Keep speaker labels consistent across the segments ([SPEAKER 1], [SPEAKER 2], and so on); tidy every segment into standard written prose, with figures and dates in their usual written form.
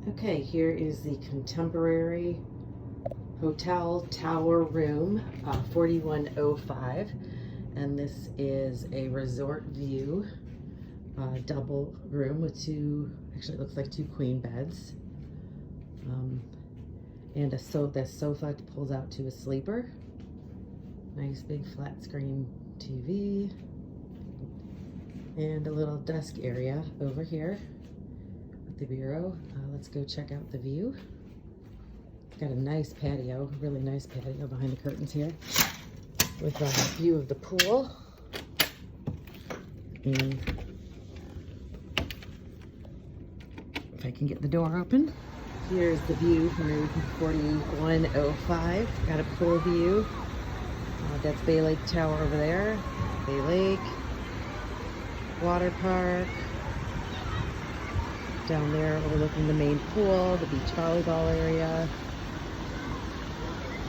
[SPEAKER 1] Okay, here is the Contemporary Hotel Tower Room 4105, and this is a resort view double room with actually it looks like two queen beds, and the sofa pulls out to a sleeper. Nice big flat screen TV, and a little desk area over here with the bureau. Let's go check out the view. Got a nice patio, really nice patio behind the curtains here, with a view of the pool. And if I can get the door open, here's the view from room 4105. Got a pool view. That's Bay Lake Tower over there. Bay Lake, water park. Down there overlooking the main pool, the beach volleyball area.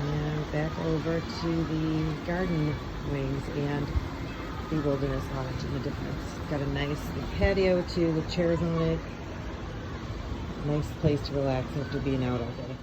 [SPEAKER 1] And back over to the garden wings and the wilderness lodge in the difference. Got a nice big patio too with chairs on it. Nice place to relax after being out all day.